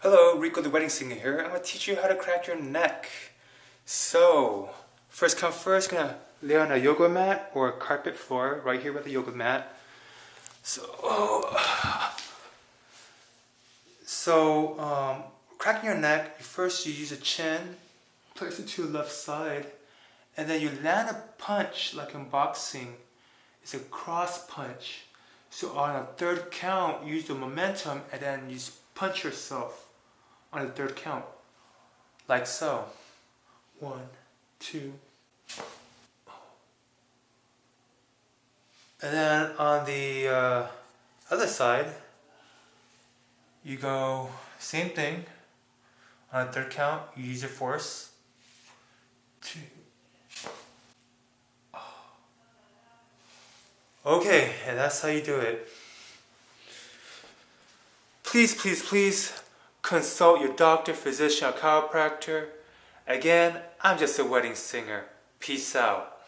Hello, Rico the Wedding Singer here. I'm going to teach you how to crack your neck. So, first come first, gonna lay on a yoga mat or a carpet floor right here with a yoga mat. Cracking your neck, first you use a chin, place it to the left side, and then you land a punch like in boxing. It's a cross punch. So on a third count, use the momentum and then you punch yourself on the third count, like so. 1, 2. And then on the other side, you go same thing. On the third count, you use your force. 2. Okay, and that's how you do it. Please consult your doctor, physician, or chiropractor. Again, I'm just a wedding singer. Peace out.